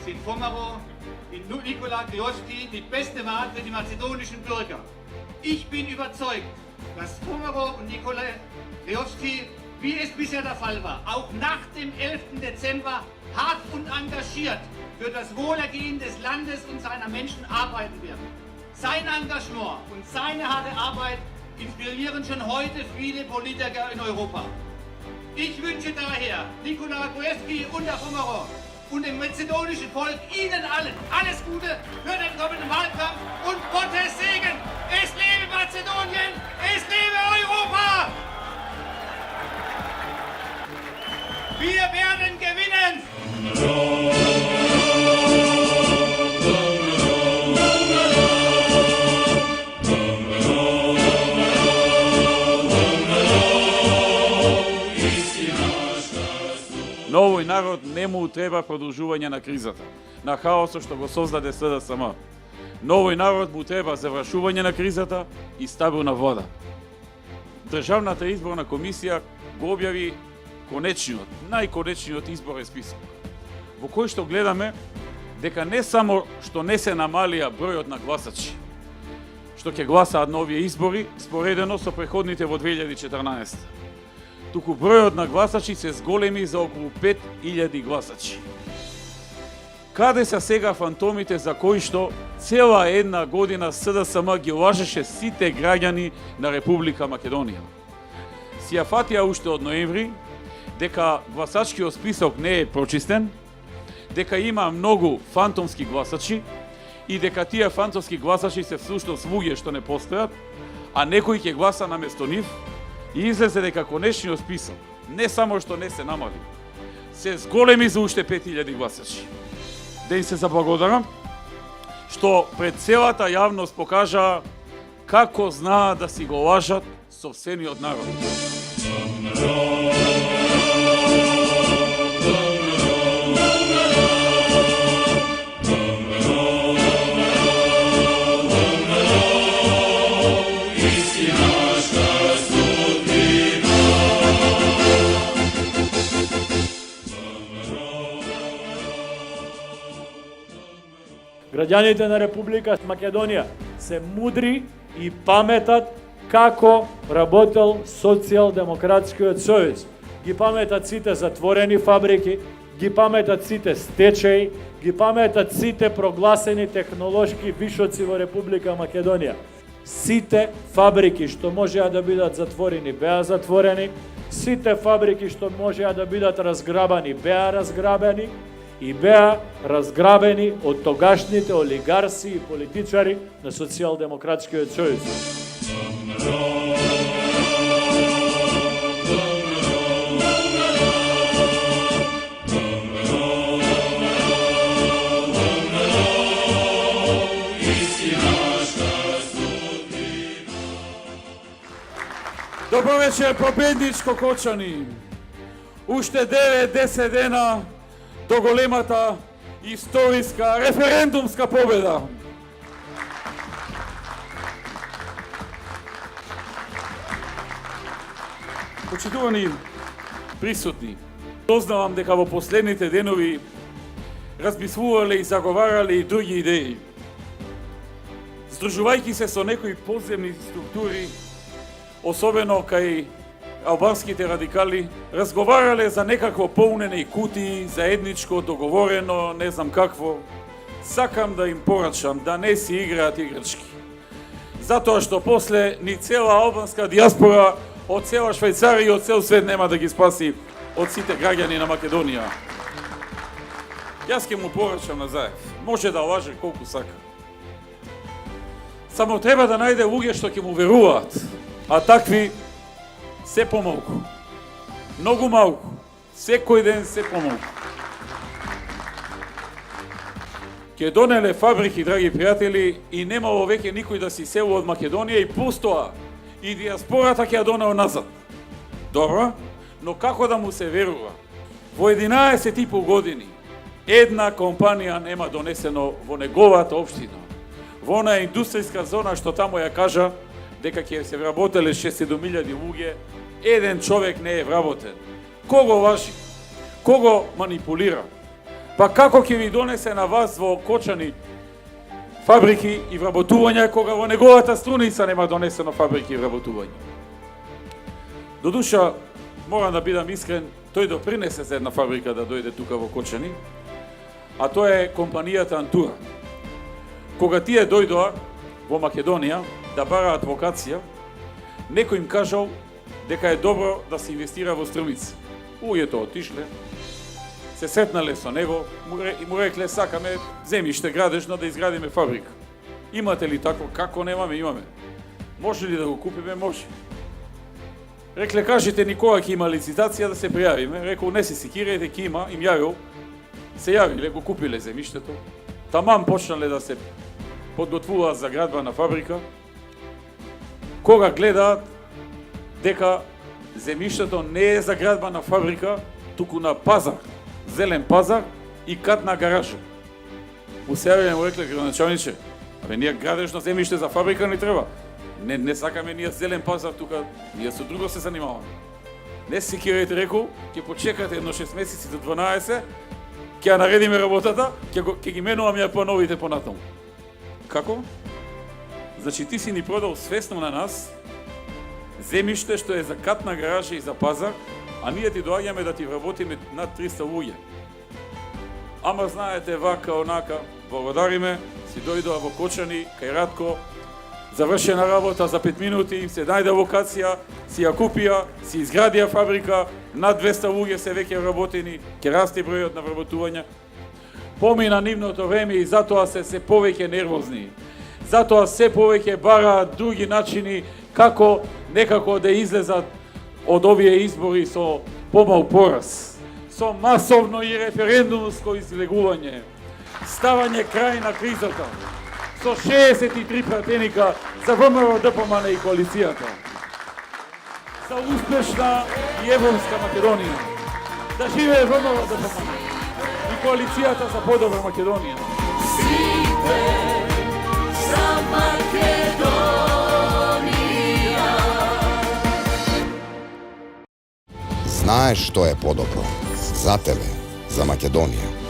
sind Fomero, Nikola Gruevski die beste Wahl für die mazedonischen Bürger. Ich bin überzeugt, dass Fomero und Nikola Gruevski, wie es bisher der Fall war, auch nach dem 11. Dezember hart und engagiert für das Wohlergehen des Landes und seiner Menschen arbeiten werden. Sein Engagement und seine harte Arbeit inspirieren schon heute viele Politiker in Europa. Ich wünsche daher Nikola Gruevski und der Fomero und dem mazedonischen Volk, Ihnen allen, alles Gute für den kommenden Wahlkampf und Gottes Segen. Es lebe Mazedonien, es lebe Europa! Wir werden gewinnen! На овој народ не му треба продолжување на кризата, на хаосот што го создаде СДСМ. На овој народ му треба завршување на кризата и стабилна влада. Државната изборна комисија го објави конечниот, најконечниот изборен список, во кој што гледаме дека не само што не се намалија бројот на гласачи, што ќе гласаат на овие избори, споредено со преходните во 2014. Туку бројот на гласачи се зголеми за околу 5000 гласачи. Каде се сега фантомите за кои што цела една година СДСМ ги лажеше сите граѓани на Република Македонија? Си ја фатија уште од ноември дека гласачкиот список не е прочистен, дека има многу фантомски гласачи и дека тие фантомски гласачи се всушност луѓе што не постојат, а некој ќе гласа наместо нив. И излезе дека конечниот список не само што не се намали, се зголеми за уште 5000 гласачи. Да им се заблагодарам што пред целата јавност покажа како знаат да си го лажат сопствениот народ. Граѓаните на Република Македонија се мудри и паметат како работел Социјалдемократскиот сојуз. Ги паметат сите затворени фабрики, ги паметат сите стечаи, ги паметат сите прогласени технолошки вишоци во Република Македонија. Сите фабрики што можеа да бидат затворени беа затворени, сите фабрики што можеа да бидат разграбани беа разграбени и беа разграбени од тогашните олигарси и политичари на Социјалдемократскиот сојуз. Добро вечер, победничко Кочани! Уште 9-10 дена до големата историска референдумска победа. Почитувани присутни, дознавам дека во последните денови размислувале и заговарале и други идеи. Здружувајќи се со некои подземни структури, особено кај албанските радикали, разговарале за некакво полнене кутии, заедничко, договорено, не знам какво. Сакам да им порачам да не си играат играчки. Затоа што после ни цела албанска диаспора од цела Швајцарија и од цел свет нема да ги спаси од сите граѓани на Македонија. Јас ќе му порачам на Заев. Може да лаже колку сака. Само треба да најде луѓе што ќе му веруваат, а такви се помалку. Многу малку. Секој ден се помалку. Ке донеле фабрики, драги пријатели, и немало веќе никој да си селува од Македонија и пустоа и диаспората ќе ја донел назад. Добро, но како да му се верува? Во 11,5 години една компанија нема донесено во неговата општина, во онаа индустријска зона што таму ја кажа дека ќе се вработеле 6-7,000 луѓе, еден човек не е вработен. Кого лажи? Кого манипулира? Па како ќе ви донесе на вас во Кочани фабрики и вработување, кога во неговата струница нема донесено фабрики и вработување? Додуша, морам да бидам искрен, тој допринесе за една фабрика да дојде тука во Кочани, а тоа е компанијата Антура. Кога тие дојдоа во Македонија да бараат вокација, некој им кажал дека е добро да се инвестира во Струмица. Луѓето отишле, се сретнале со него и му рекле: сакаме земјиште градежно да изградиме фабрика. Имате ли такво? Како немаме? Имаме. Може ли да го купиме? Може. Рекле: кажете ни кога ќе има лицитација да се пријавиме. Рекол: не се секирајте, ќе има. Им јавил. Се јавиле, го купиле земјиштето. Тамам почнале да се подготвуваат за градба на фабрика. Кога гледаат дека земјиштето не е за градба на фабрика, туку на пазар, зелен пазар и катна гаража. Му се јавиле, му рекле: градоначалниче, абе ние градежно земјиште за фабрика не треба. Не сакаме ние зелен пазар тука, ние со друго се занимаваме. Не се секирајте, рекол, ќе почекате едно 6 месеци до 12, ќе ја наредиме работата, ќе ги менуваме ја поновите понатаму. Како? Значи ти си ни продал свесно на нас земјиште што е за катна гаража и за пазар, а ние ти доаѓаме да ти вработиме над 300 луѓе. Ама знаете, вака, онака, благодариме, си дојдоа во Кочани, кај Радко, завршена работа за 5 минути, им се најде вокација, си ја купија, си изградија фабрика, над 200 луѓе се веќе вработени, ќе расте бројот на вработување. Помина нивното време и затоа се повеќе нервозни. Затоа се повеќе бараат други начини како некако да излезат од овие избори со помал пораз. Со масовно и референдумско излегување, ставање крај на кризата, со 63 пратеника за ВМРО, ДПМН и коалицијата. За успешна и европска Македонија. Да живее ВМРО, ДПМН и коалицијата за подобра Македонија. За Македонија. Знаеш што е подобро за тебе, за Македонија.